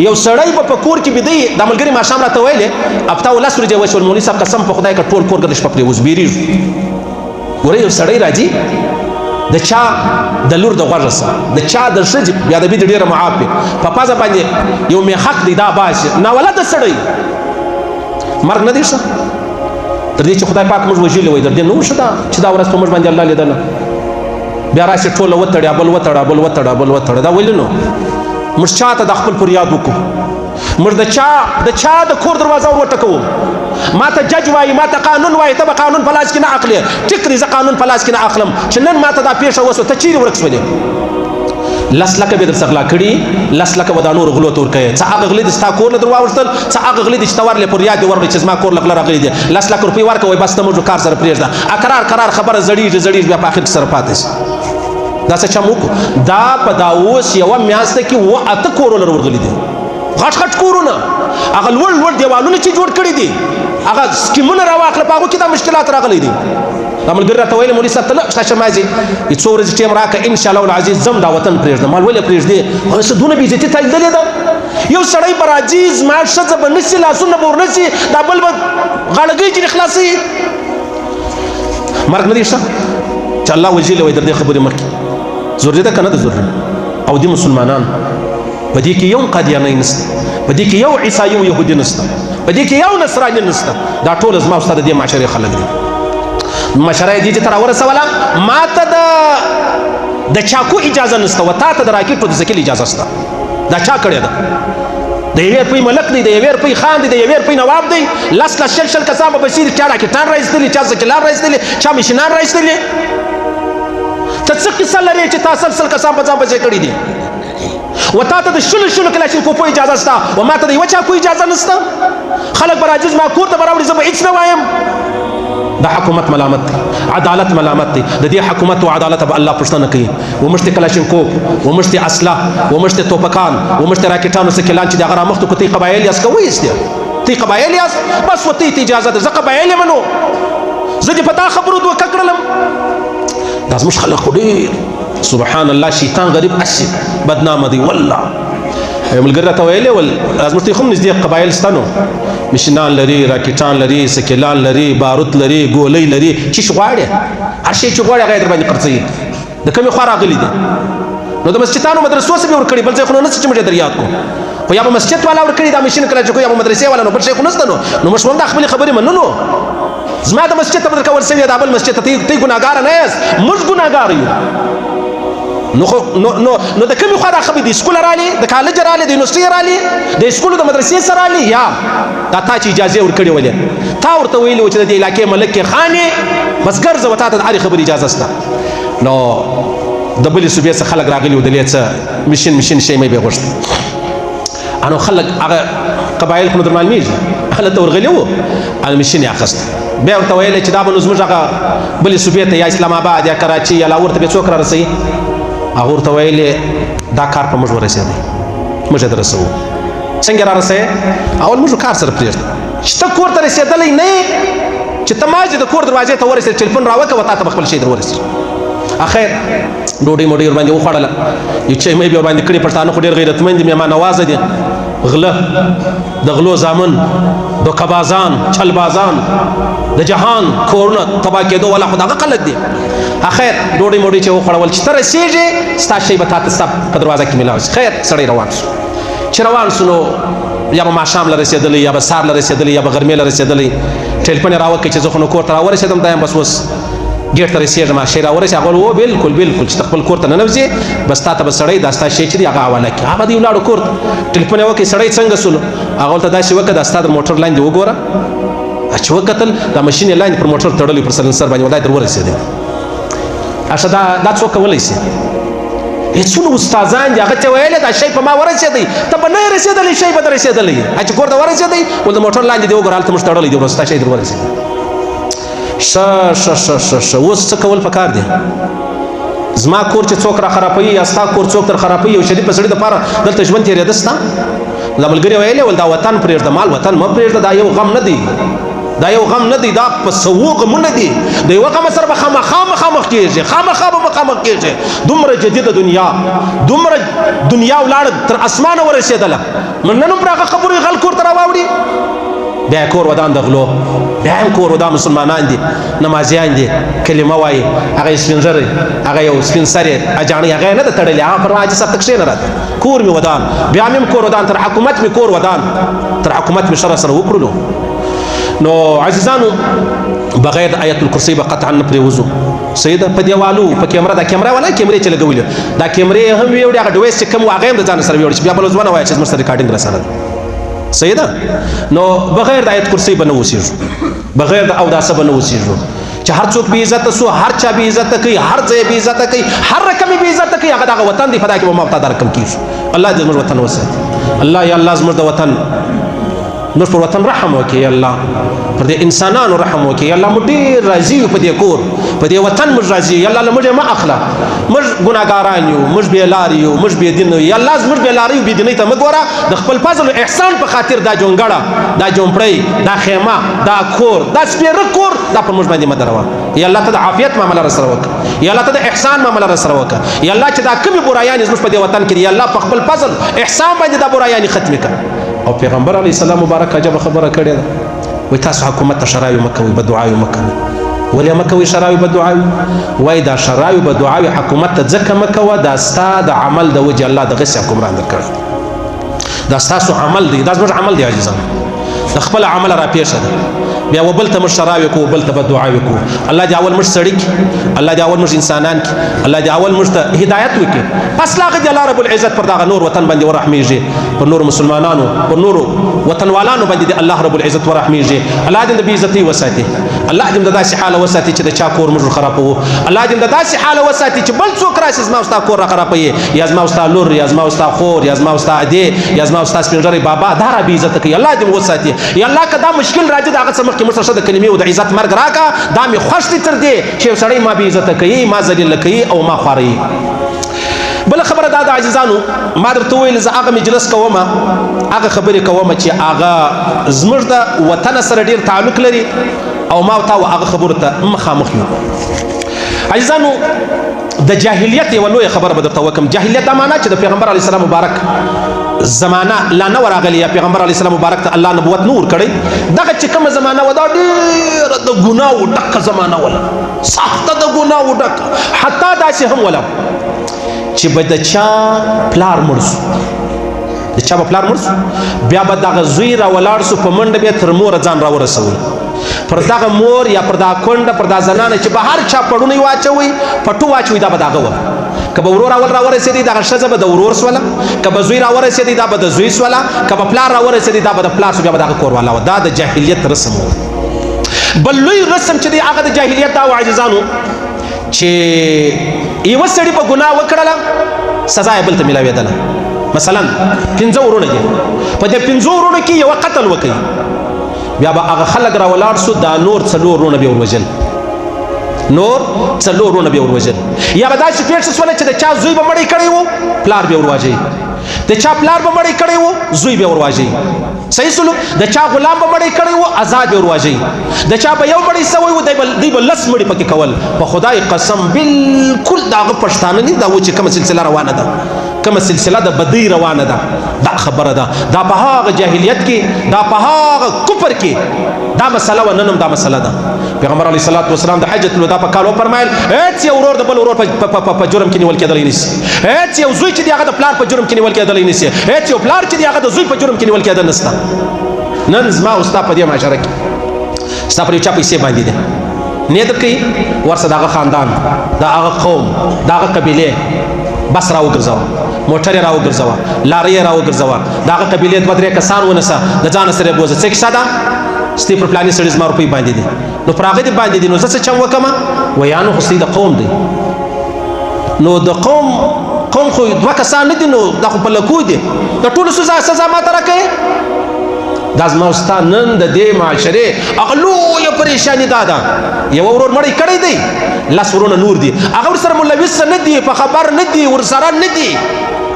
یو سړی په کور کې بيدی د ملګری ما شام راته ویلې اپتا ولس ورځي وشول مولوي صاحب قسم په خدای کا ټول کور ګرځ په پریوز بیریږي ورې یو سړی راځي د چا د لور د غوږ سره د چا د ښځې بیا د بید ډېره معافي په پازه باندې یو میخک دی دا باسي ناولده سړی مرګ نه دی ښه تر دې چې خدای پاک موږ وژلي وای تر دې نه وښه دا چې دا ورځ په موږ باندې الله لیدله بیا راشي ټوله وتړي بل وتړه دا ولې نو موږ چاته د خپل فریاد وکړو موږ د چا د کور دروازه ور وټکوو ما ته جج وایي ما ته قانون وایي ته به قانون په لاس کې نه اخلې ټیک دی زه قانون په لاس کې نه اخلم چې نن ما ته دا پیښه وسوه ته چیرې ورک شولې 10 لکه به درڅخه غلا کړي 10 لکه به دا نور غلو ته ورکوي څه هغه غلي دي ستا کور نه در واوښتل څه هغه غلي دي چې ته ورلې پر یاد دې ورغلې چې زما کور له غله راغلي دي 10 لکه روپۍ ورکوئ بس ته موږ کار سره پرېږده قرار خبره زړېږي بیا په اخر کې سره پاتې شي دا څه چم وکړو دا په دا اوس یوه میاشته کې 8 کورونه ورغلي دي غټ غټ کورونه هغه لوړ دیوالونه چې جوړ کړي دي هغه سکیمونه راواخله په هغو کې دا مشکلات راغلی دي دا ملګري راته ویل مولوي صاحب ته نه شاشه مازې څو ورځې ټیم راکړه انشاءالله العزیز ځم دا وطن پرېږدم ما ولې پرېږدې هغه څه دونه بې عزتي تا لیدلې ده یو سړی به راځي زما ښځه به نسي لاسونه به ورنسي دا بل به غاړګۍ ځینې خلاصوي مرګ نه دی شته چې الله وجل وایي در دې خبرې مخکې ضروري ده که نه ده ضروري او دي مسلمانان په دې کې یو قادیانی نشته په دې کې یو عیسایي او یهودي نشته په دې کې یو نصراني نشته دا ټول زما او ستا د دې معاشرې خلک دي مشره یې دې ته راورسوله ما ته د چاکو اجازه نشته و تا ته د راکېټو د زکیل اجازه شته دا چا کړې ده د یوې روپۍ ملک دی د یوې روپۍ خان دی د یوې روپۍ نواب دی لس شل کسان به بشیر چا راکېټان راایستلي چا زکیلان راایستلي چا مشینان راایستلي ته څه قصه لرې چې تا سل کسان په ځان بچی کړي دي و تا ته د شلو کلاشینکوفو اجازه شته و ما ته د یوه چاکو اجازه نشته خلک به راځي زما کور ته به راوړي زه به هېڅ نه وایم دا حکومت ملامت دی عدالت ملامت دی د دې حکومت او عدالت به الله پوښتنه کوي ومشتې کلاشینکوف ومشتې اسلحه ومشتې توپکان ومشتې راکېټانو سکیلان چې د هغه رامخته کو تی قبایل یاست که وایستې تی قبایل یاست بس و تی اجازه ده زه قبایل یم نو زه دې په تا خبرو دوکه کړلم دا زموږ خلک خو ډېر سبحان الله شیطان غریب اسي بدنامه دی والله ملګري راته ویلې ول زموږ ته خو نږدې قبایل شته نو مشینان لري راکېټان لري سکیلان لري باروت لري ګولۍ لري چې غواړي هر شی چې غواړي هغه یې در باندې خرڅوي د کومې خوا راغلي دي نو د مسجدانو مدرسو څه به ورکړي بل ځای خو نه چې موږ در یاد کړو خو یا به مسجد والا ورکړي دا مشین کله چې کوي یا به مدرسې والا نو بل شی خو نشته نو موږ هم دا خپلې خبرې منلو زما د مسجد ته به درکول سوي دا بل مسجد ته تی ګناهګاره نه یاست موږ ګناهګار یو نو د کومې خوا دا خبرې د سکوله رالي د کالج رالي د یونیورسټۍ رالي د سکولو د مدرسې سره رالي یا دا تا چې اجازې ورکړې ولې تا ورته ویلي و چې د دې علاقې ملک کې خانې بس ګرځه و تا ته د هرې خبرې اجازه شته نو د بلې صوبې څخه خلک راغلي و د دې څه مشین شی مې به یې غوښته نو خلک هغه قبایل خو نو در معلومېږي هلته ورغلي وو هغه مشین یې اخیست بیا ورته ویلی چې دا به نو زموږ هغه بلې صوبې ته یا اسلام آباد یا کراچي یا لاهور ته به څوک رارسوي هغه ورته ویلې دا کار په موږ ورسېدی موږ یې ته رسوو څنګه رارسوې اول موږ کار سره پرېږده چې ته کور ته رسېدلی نه یې چې ته مازې د کور دروازې ته ورسېد ټلیفون راوکړه و تا ته به خپل شی در ورسېږي اخیر ډوډۍ موډۍ ورباندې وخوړله یو چای مې بیا ورباندې کړي پښتانه خو ډېر غیرتمند دي مهمان نوازه دي غله د غلو زامن دوکهبازان چلبازان د جهان کورونه تباه کېدو والا خو دغه خلک دي اخیر ډوډۍ موډۍ چې وخوړول چې ته رسېږې ستا شی به تا ته ستا په دروازه کې میلاو شي خیر سړی روان شو چې روان شو نو یا به ماښام له رسېدلی یا به سهار له رسېدلی یا به غرمې له رسېدلی ټلیفون یې راوکړئ چې زه خو نو کور ته راورسېدم دا یم بس اوس ګیټ ته رسېږم شی راورسېد هغه و بلکل چې ته خپل کور ته ننوځې بس تا ته به سړی دا ستا شی چې دی هغه حواله کړي هغه دی ولاړو کور ته ټلیفون یې وکړئ سړی څنګه سولو هغه ورته داسې وکړه دا ستا د موټر لاندې وګوره چې وکتل دا مشین یې لاندې پر موټر تړلی پر سلنسر باندې ولای در ورسېدی اشه دا څوک کولی شي څونه استادان دي هغه ته ویلې دا شی په ما ورسېدی ته به نه یې رسېدلی شی به در رسېدلی چې کور ته ورسېدی ول د موټر لاندې دی وګوره هلته موږ تړلی دی ستا شی در ورسېدی ښه اوس څه کول پکار دی زما کور چې څوک را خرابوي یا ستا کور څوک در خرابوي یو شریف سړي دپاره دلته ژوند تېرېده ستا دا ملګري ویلې ول دا وطن پرېږده مال وطن مه پرېږده دا یو غم نه دی دا یو غم نه دی دا په سوو غمونه دي د یوه غمه سره به خامخا مخامخ کېږي خامخا به مخامخ کېږي دومره جدیده دنیا دومره دنیا ولاړه تر اسمانه ورسېدله نن هم پر هغه خبرې غل کور ته راواوړي بیا کور ودان د غلو بیا هم کور ودان مسلمانان دي نمازیان دي کلمه وایي هغه یې سپین ږیری هغه یو سپین سرې اجاڼۍ هغه یې نه ده تړلې هغه پر حاجي صاحب ته کښېنه راته کور مې ودان بیا مې هم کور ودان تر حکومت مې کور ودان تر حکومت مې شر سره وکړلو نو عزیزانو بغیر د آیت الکرسی به قطعا نه پرېوځو صحیح ده په دیوالو په کیمره دا کیمره والا کیمرې چې لګولې دا کیمرې هم ویوړې هغه ډویس چې کوم و هغه هم د ځان سره ویوړې چې بیا بل ځوانه وایي چې زموږ سره ریکارډینګ راسره ده صحیح ده نو بغیر د آیت کرسی به نه اوسېږو بغیر د اوداسه به نه اوسېږو چې هر څوک بې عزته سو هر چا بې عزته کوي هر ځای بې عزته کوي هر رقم یې بې عزته کوي هغه دغه وطن دی په دا کې به ما دا رقم کېږو الله دې زموږ وطن وساتي الله یا الله زموږ د وطن نور پر وطن رحم وکړي یا الله پر دې انسانانو رحم وکړي یا الله مو ډېر راضي یو په دې کور په دې وطن موږ راځي یا الله موږ ما اخلا موږ ګناګاران یو موږ بې لار یو موږ بې دین یو یا الله موږ بې لار یو بې دینۍ ته مه ګوره د خپل فضل او احسان په خاطر دا جونګړه دا جونپړۍ دا خیمه دا کور دا سپېره کور دا پر موږ باندې مه دروه یا الله ته د عافیت معامله راسره وکړه یا الله ته د احسان معامله راسره وکړه یا الله چې دا کومې برایانې زموږ په دې وطن کې دي یا الله په خپل فضل احسان باندې دا برایانې ختمې کړه او پیغمبر علیه السلام مبارک عجبه خبره کړې ده وایي تاسو حکومت ته شراوي مه کوئ بددعاوې مه کوئ ولې مه کوئ شراوي بددعاوې وایي دا شراوي بددعاوې حکومت ته ځکه مه کوه دا ستا د عمل د وجې الله دغسې حکمران درکړی دا ستاسو عمل دی دا زموږ عمل دی عزیزانو د خپل عمل راپېښه ده بیا و بل ته موږ شراوې کوو بل ته بددعاوې کوو الله دې اول موږ سړي کړي الله دې اول موږ انسانان کړي الله دې اول موږ ته هدایت وکړي پس لا هغه دې الله رب العزت پر دغه نور وطن باندې ورحمېږي پر نورو مسلمانانو پر نورو وطنوالانو باندې دې الله رب العزت ورحمېږي الله دې د بې عزتۍ وساتي الله دې د داسې حاله وساتي چې د چا کور موږ خرابوو الله دې د داسې حاله وساتي چې بل څوک راشي زما او ستا کور را خرابوي یا زما او ستا لور یا زما او ستا خور یا زما او ستا ادې یا زما او ستا سپین ږیری بابا دا را بې عزته کوي الله دې وساتي یا الله که دا مشکل راځي د هغه څه مخکې موږ ته د کلمې او د عزت مرګ راکړه دا مې خوښ دي تر دې چې یو سړی ما بې عزته کوي ما ذلیله کوي او ما خواروي بله خبره دا د عزیزانو ما درته وویل زه هغه مجلس کومه هغه خبرې کومه چې هغه زموږ د وطن سره ډېر تعلق لري او ما او تا هغه خبرو ته مخامخ یو عزیزانو د جاهلیت یوه لویه خبره به درته وکړم جاهلیت دا معنا چې د پیغمبر علیه السلام مبارک زمانه لا نه ورغلې یا پیغمبر علیه السلام مبارک ته الله نبوت نه ورکړی دغه چې کومه زمانه وه دا ډېره د ګناهو ډکه زمانه وله سخته د ګناهو ډکه حتی داسې هم وله چې به د چا پلار مړ سو د چا به پلار مړ سو بیا به دغه زوی را ولاړ سو په منډه بیا تر موره ځان را ورسوي پر دغه مور یا پر دغه کونډه پر دغه زنانه چې به هر چا پړونی واچوي پټو واچوي دا به دغه وه که به ورور اول را ورسېدی دغه ښځه به د ورور سوله که به زوی را ورسېدی دا به د زوی سوله که به پلار را ورسېدی دا به د پلار سو بیا به دغه کور والا وه دا د جاهلیت رسم و بل لوی رسم چې دی هغه د جاهلیت دا و عزیزانو چې یوه سړي په ګناه وکړله سزا یې بل ته میلاوېدله مثلا 5 ورونه دي په دې 5 ورونو کې یوه قتل وکړي بیا به هغه خلک را ولاړ سو دا نور 4 ورونه بیا وروژل نور 4 ورونه بیا وروژل یا به داسې پېښه شوله چې د چا زوی به مړی کړی و پلار بیا ورواژوي د چا پلار به مړی کړی و زوی بیا ورواژوي صحیح سلوک د چا غلام به مړی کړی و آزاد بیا ورواژوي د چا به یو مړی سوی و دی به 10 مړي پکې کول په خدای قسم بالکل د هغه پښتانه نه دا و چې کومه سلسله روانه ده کومه سلسله د بدۍ روانه ده دا خبره ده دا په هغه جاهلیت کې دا په هغه کفر کې دا مسله و نن هم دا مسله ده پیغمبر علیه الصلاة والسلام د حجة الوداع په کال وفرمایل هېڅ یو ورور د بل ورور په جرم کې نیول کېدلی نشي هېڅ یو زوی چې دی هغه د پلار په جرم کې نیول کېدلی نشي هېڅ یو پلار چې دی هغه د زوی په جرم کې نیول کېدل نشته نن زما او ستا په دې معاشره کې ستا پر یو چا پیسې باندې دی نیت کوي ورسه د هغه خاندان د هغه قوم د هغه قبیلې بس را وګرځوه موټر را وګرځوه لارې را وګرځوه د هغه قبیلې 2-3 کسان ونیسه د ځانه سره یې بوځه څه کیسه ده ستی پر فلاني سړي زما روپۍ باندې دي نو پر هغه دې باندې دي نو زه څه چم وکړمه ویا نو خو ستی د قوم دی نو د قوم خو 2 کسان نه دي نو دا خو په لکو دي د ټولو سزا ما ته راکوې دا زما او ستا نن د دې معاشرې هغه لویه پریشاني دا ده یو ورور مړی کړی دی 10 ورونه نور دي هغه ورسره ملوث نه دي په خبر نه دي ورسره نه دي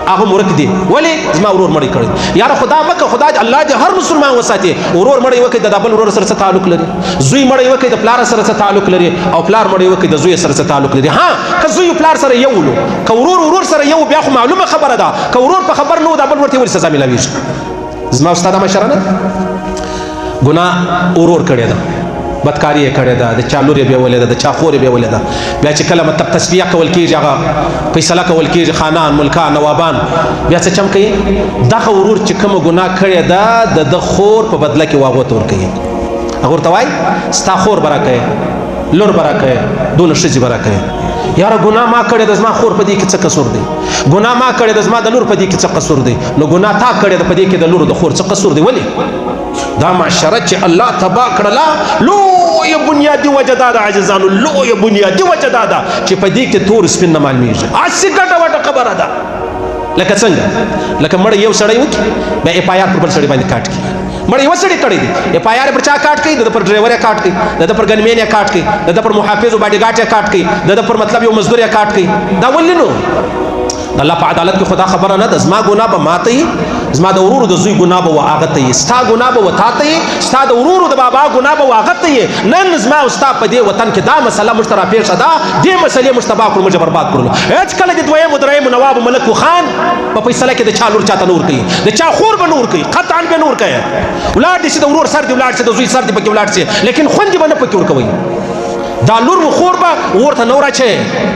هغه مرک دي ولې زما ورور مړی کړی یاره خدا مکه خدا الله دې هر مسلمان وساتي ورور مړی وکړي د بل ورور سره څه تعلق لري زوی مړی وکړي د پلار سره څه تعلق لري او پلار مړی وکړي د زوی سره څه تعلق لري ها که زوی پلار سره یو ولو که ورور سره یو بیا خو معلومه خبره ده که ورور په خبر نه و د بل ورته ولې سزا میلاویږي زما استاد مشره نه ګناه ورور کړی ده بدکاری یې کړې ده د چا لور یې بیولې ده د چا خور یې بیولې ده بیا چې کله مطلب تصفیه کول کېږي هغه فیصله کول کېږي خانان ملکان نوابان بیا څه چم کوي دغه ورور چې کومه ګناه کړې ده د خور په بدله کې هغو ته ورکوي هغه ورته وایي ستا خور به راکوې لور به راکوې دونه ښځې به راکوې یاره ګناه ما کړې ده زما خور په دې کې څه قصور دی ګناه ما کړې ده زما د لور په دې کې څه قصور دی نو ګناه تا کړې ده په دې کې د لور د خور څه قصور دی ولې دا معاشره چې الله تبا کړله لویه بنیادي وجه دا ده عزیزانو لویه بنیادي وجه دا ده چې په دې کې تور سپین نه معلومیږي هسې ګټه وټه خبره ده لکه څنګه لکه مړی یو سړی وکړي بیا FIR پر بل سړي باندې کاټ کړي مړ یو سړی کړی دی اف آی آر پر چا کاټ کوي د پر ډرایور یې کاټ کوي د پر ګنمین یې کاټ کوي د پر محافظ او باډي ګارډ یې کاټ کوي د پر مطلب یو مزدور یې کاټ کوي دا ولې نو الله په عدالت کې خدا خبره نه ده زما ګناه به ماته زما د ورور د زوی ګناه به هغه ته ستا ګناه به وتا ته ستا د ورور د بابا ګناه به هغه ته نن زما او ستا په دې وطن کې دا مسله مشترا پیښه ده دې مسلې مشتبا کړو موږ برباد کړو هیڅ کله د دویم دریم نواب ملک خان په فیصله کې د چا لور چاته نور کوي د چا خور به نور کوي قطعا به نور کوي ولاد دې د ورور سر دې ولاد دې د زوی سر دې پکې ولاد سي لیکن خوندې به نه پکې ور کوي دا لور خور به ورته نور اچي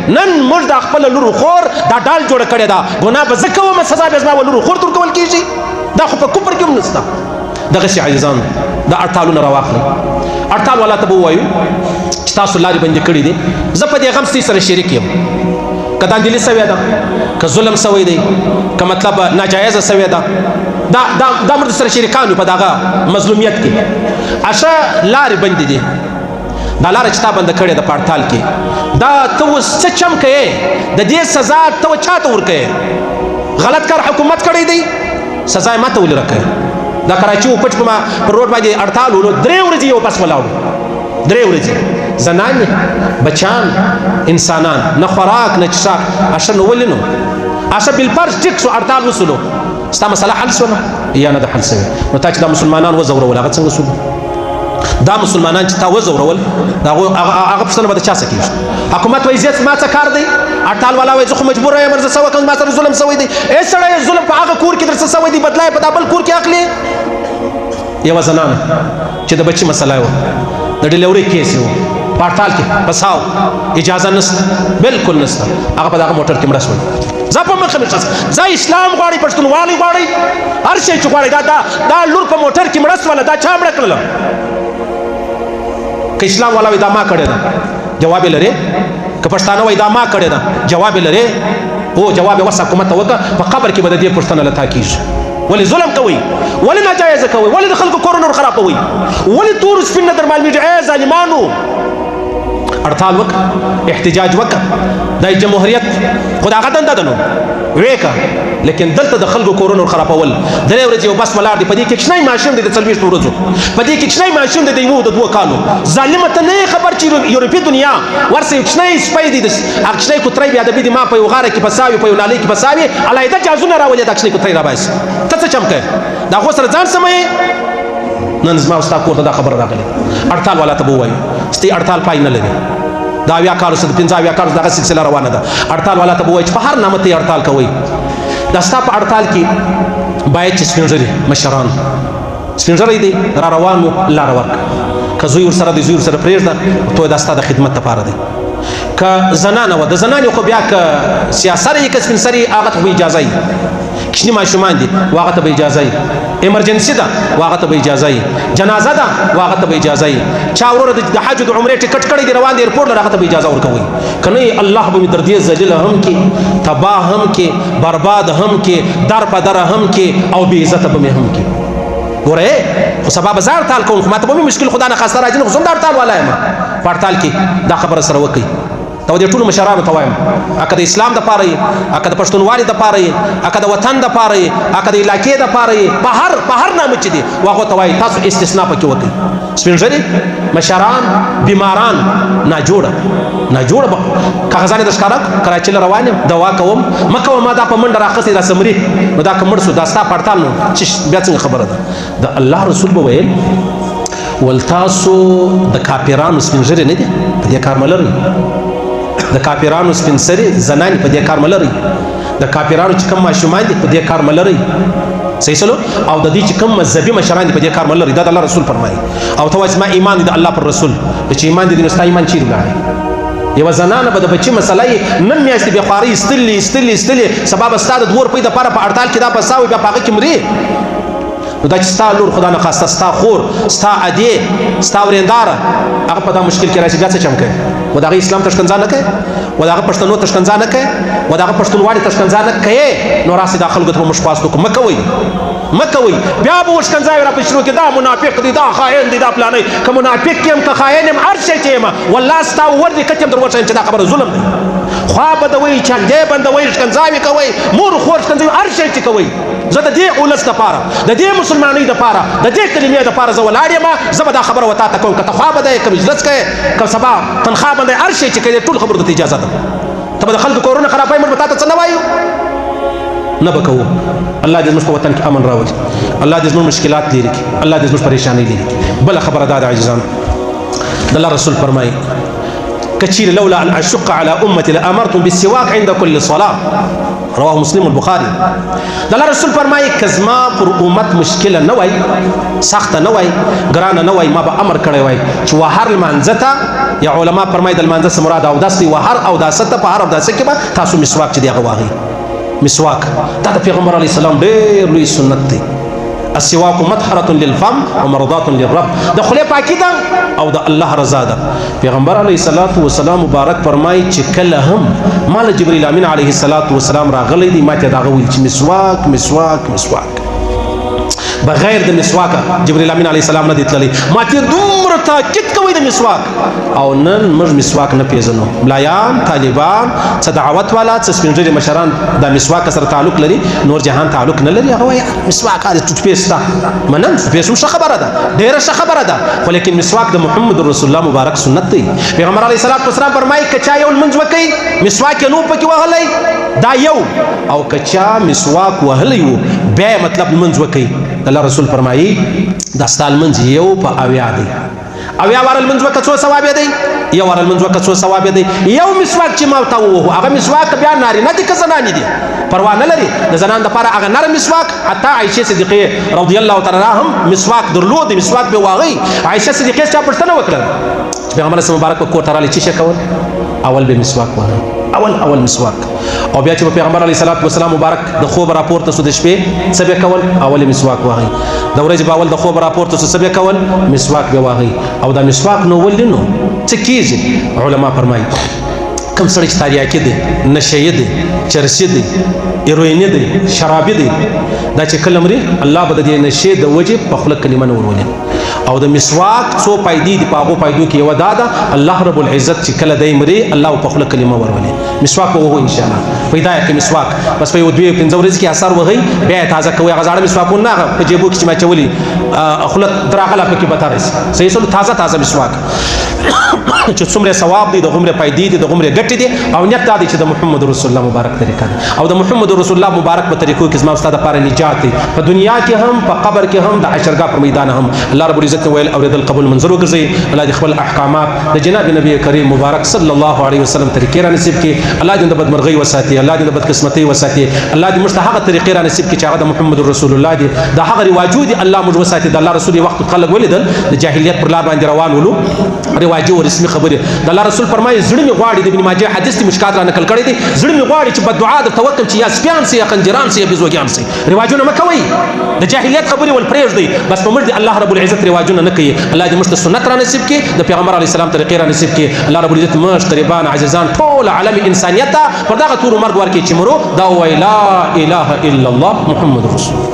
نن موږ د خپل لور خور دا ډال جوړ کړی دا ګناه به زکه و سزا به زما لور خور تر کول کیږي دا خو په کوپر کې هم نشته دغه شي عزیزان دا اړتالونه راواخلي اړتال والا ته وایو چې تاسو لارې بندې کړې دي زه په دې غم سره شریک یم که داندلي سوی ده که ظلم سوی دی که مطلب ناجایزه سوی ده دا مرد سره شریکان په دغه مظلومیت کې اشه لارې بندې دي دا لاره چې تا بنده کړې د پړتال کې دا ته اوس څه چم کوې د دې سزا ته چاته ورکوې غلط کار حکومت کړی دی سزا یې ماته ولې راکوې دا کراچي و پټ په روډ باندې اړتال ولو 3 ورځې یو بس ولاړو 3 ورځې زنان بچان انسانان نه خوراک نه څښاک اشه نو ولې نو اشه بالفرض ټیک شو اړتال وسلو ستا مسله حل شوه یا نه د حل شوې نو تا چې دا مسلمانان وځورول هغه څنګه شو دا مسلمانان چې تا وځورول هغه پښتنه به د چا څه کېږي حکومت وایي زیات ما څه کار دی اټال والا وایي زه خو مجبور یم زه څه وکړم ما سره ظلم شوی دی ای سړی ظلم په هغه کور کې در څه شوی دی بدلا یې په دا بل کور کې اخلي یوه زنانه چې د بچي مسله وه د ډیلیوري کیس یې و په اټال کې پساو اجازه نشته بالکل نشته هغه په دغه موټر کې مړه شول زه په مخه مې زه اسلام غواړي پښتونوالي غواړي هر شی چې غواړي دا لور په موټر کې مړه شوله دا چا مړه کړله که اسلام والا وای دا ما کړی ده جواب لري که پښتانه وای دا ما کړی ده جواب لري او جواب وس حکومت ته وکړه په قبر کې به د دې پښتنه لتا کیږي ولې ظلم کوي ولې ناجایز کوي ولې د خلکو کورونه خرابوي ولې تور سپین در معلومیږي ای ظالمانو اړتال وکړه احتجاج وکړه د جمهوریت خدا غدن ددنو وېکا لیکن دلته د خلکو کورونو خرابول درې ورځې یو بس ملار دی په دې کې کښنای ماشوم دی د 40 ورځو په دې کې کښنای ماشوم دی د یو د 2 کالو ظالم ته نه خبر چې یورپی دنیا ورسې کښنای سپای دی د کښنای کوتري بیا د دې ما په یو غاره کې پساوي په یو نالي کې پساوي علایده جازونه راولې د کښنای کوتري را باسي ته څه چمکه دا خو سره ځان سمې نن زما استاد کوته دا خبر راغلی اړتال والا ته وایي ستې اړتال پای نه لري دا بیا کارو سره 15 بیا کارو دغه سلسله روانه ده اړتال والا ته وایي چې په هر نامه ته اړتال کوي دا ستا په اړتال کې باید چې سپینږیري مشران سپینږیري دی را روان وو لاره ورکړه که زوی ورسره دی زوی ورسره پرېږده ته دا ستا د خدمت لپاره دی که زنانه وه د زنانې خو بیا که سیاسر یې که سپین سري هغه ته به اجازه وي کشني ماشومان دي هغه ته به اجازه وي ایمرجنسي ده هغه ته به اجازه وي جنازه ده هغه ته به اجازه وي چا ورور د حج د عمرې ټیکټ کړی دی روان دی ایرپورټ له هغه ته به اجازه ورکوي که نه الله به مې در دې ذلیله هم کې تباه هم کې برباد هم کې در په دره هم کې او بې عزته به مې هم کې ګوره خو سبا به زه اړتال کوم خو ما ته به مې مشکل خدا نه خواسته راځي نه خو زه هم د اړتال والا یم په اړتال کې دا خبره سره وکړئ ته د ټولو مشرانو ته وایم اکه د اسلام دپاره یې اکه د پښتونوالي دپاره یې اکه د وطن دپاره یې اکه د علاقې دپاره یې په هر نامه چې دي هغو ته وایي تاسو استثنا پکې وکړئ سپین مشران بیماران ناجوړه کاغذان د ښکاره کراچۍ له روان یم دوا کوم مه کوه ما دا په منډه راخیستې دا سمري نو دا که مړ سو دا ستا پړتال نو چې بیا څنګه خبره ده د الله رسول به ویل ول تاسو د کافرانو سپینږیري نه دي په دې کار مه لرئ د کافرانو سپین سري زنان په دې کار ملري د کافرانو چې کوم ماشومان دي په دې کار ملري صحیح سلو او د دې چې کوم مذهبي مشران دي په دې کار ملري دا د الله رسول فرمایي او ته وایې ما ایمان دي د الله پر رسول چې ایمان دي نو ستا ایمان چیرې ولاړی یوه زنانه به د بچي مسله یې نن میاشتې بې خوارۍ ایستلې سبا به ستا د 2 روپۍ دپاره په اړتال کې دا پساوي بیا په هغه کې مري نو دا چې ستا لور خدا نه خواسته ستا خور ستا ادې ستا ورېنداره هغه په دا مشکل کې راشي بیا څه چم کوي و د هغه اسلام تشکنځا نه کوي و د هغه پښتنو تشکنځا نه کوي و د هغه پښتونوالي تشکنځا نه کوي نو راسې دا خلکو ته به موږ خواست وکړو مه کوئ بیا به وشکنځاوي راپسې شروع کړي دا منافق دی دا خاین دی دا پلانی که منافق یم که خاین یم هر شی چې یم والله ستا ور دي کچ یم در وښیم چې دا خبره ظلم دی خوا بدوي چنجې بندوي ښکنځاوي کوي مور خور ښکنځوي هر شی چې کوي زه د دې اولس دپاره د دې مسلمانۍ دپاره د دې کلمې دپاره زه ولاړ یم زه به دا خبره وتا ته کوم که ته خوا بدی که مجلس کوې که سبا تنخوا بندی هر شی چې کوې ټول خبرو ته اجازه ده ته به د خلکو کورونه خرابوي موږ به تا ته څه نه وایو نه به کوو الله دې زموږ په وطن کې امن راولي الله دې زموږ مشکلات لرې کړي الله دې زموږ پریشانۍ لرې کړي بله خبره دا ده عزیزانو د الله رسول فرمایي كثير لولا أن أشق على أمتي لأمرتم بالسواك عند كل صلاة رواه مسلم البخاري د الله رسول فرمایي که زما پر امت مشکله نه وای سخته نه وای ګرانه نه وای ما به امر کړی وای چې وهر لمانځه ته یا علما فرمایي د لمانځه څه مراد اودس دی وهر اوداسه ته په هر اوداسه کې به تاسو مسواک چې دی هغه واخلئ مسواک دا د پیغمبر علیه السلام ډېر لوی سنت دی السواک مطهرة للفم ومرضاة للرب د خولې پاکي ده او د الله رضا ده پیغمبر علیه الصلاة والسلام مبارک فرمایي چې کله هم ما له جبریل امین علیه الصلاة والسلام راغلی دی ما ته د هغه ویل چې مسواک مسواک مسواک بغیر د مسواکه جبریل امین علیه السلام نه دی تللی ما ته دومره تاکید کوي د مسواک او نن موږ مسواک نه پیژنو ملایان طالبان څه دعوت والا څه سپین ږیري مشران د مسواک سره تعلق لري نور جهان تعلق نه لري هغه وایي مسواک د ټوټ پیسټ ده منن پیسټ هم ښه خبره ده ډېره ښه خبره ده خو لیکن مسواک د محمد رسول الله مبارک سنت دی پیغمبر علیه الصلاة والسلام فرمایي که چا یو لمونځ وکړي مسواک یې نو پکې وهلی دا یو او که چا مسواک وهلی و بیا مطلب لمونځ وکړي الله رسول فرمایي دا ستا لمونځ یو په اویا دی اویا واره لمونځ وکړه څو ثواب دی یو واره لمونځ وکړه څو ثواب دی یو مسواک چې ما ورته ووهو هغه مسواک بیا نارینه دي که زنانې دي پروا نه لري د زنانو دپاره هغه نرم مسواک حتی عایشې صدیقې رضی الله تعالی عنها هم مسواک درلود مسواک به واغی عایشه صدیقې چا پوښتنه وکړه چې پیغمبر صلی مبارک په کور ته راغلی څه شی کول اول به مسواک وهه اول مسواک او بیا چې پیغمبر علیه الصلاة والسلام مبارک د خوب راپورته سو د شپې څه به کول اول مسواک وهي د ورځې به اول د خوب راپورته سو څه به کول مسواک به وهي او دا مسواک نو ولې نو څه کیږي علما فرمایي کم سړی چې تریاکي دی نشهیي دی چرسي دی ایرویني دی شرابي دی دا چې کله مري الله به د دې نشې د وجې په خوله کلمه نه ورولي او د مسواک څو فایدې دي په هغو فایدو کې یوه دا ده الله رب العزت چې کله دی مري الله په خوله کلمه ورولي مسواک به وهو انشاءالله پیدا یې کړي مسواک بس په یو دوی پنځه ورځې کې اثر وهئ بیا یې تازه کوئ هغه زاړه مسواکونه نه هغه په جیبو کې چې ما اچولي خوله راغله پکې به راشي صحیح سلو تازه مسواک چې څومره ثواب دی د غومره فایدې دي د غومره ګټې دي او نیت دا دی چې د محمد رسول الله مبارک طریقه ده او د محمد رسول الله مبارک په طریقو کې زما استاد لپاره نجات دی په دنیا کې هم په قبر کې هم د حشرګاه پر میدان هم الله رب العزت ویل اوریدل قبول منظور وګرځي الله دې خپل احکامات د جناب نبی کریم مبارک صلی الله علیه وسلم طریقې را نصیب کړي الله دې د بدمرغۍ وساتي الله دې د بدقسمتۍ وساتي الله دې موږ ته هغه طریقې را نصیب کړي چې هغه د محمد رسول الله دی د هغه رواجو دي الله موږ وساتي د الله رسول وخت خلک ولیدل د جاهلیت پر لار باندې روان ولو رواجو او رسمي خبره د الله رسول فرمایي زړه می غواړي د ابن ماجه حدیث دی مشکات را نقل کړی دی زړه می غواړي چې بد دعا د توکل چې یا سپیان سي یا خنجران سي یا بزوګیان سي رواجونه مکوي د جاهلیت خبره ول پرېږدي بس په مرد الله رب العزت رواجونه نه کوي الله دې موږ ته سنت را نصیب کړي د پیغمبر علیه السلام طریقې را نصیب کړي الله رب العزت موږ قریبان عزیزان ټول عالم انسانیت ته پر دغه تور مرګ ورکړي چې مرو دا وای لا اله الا الله محمد رسول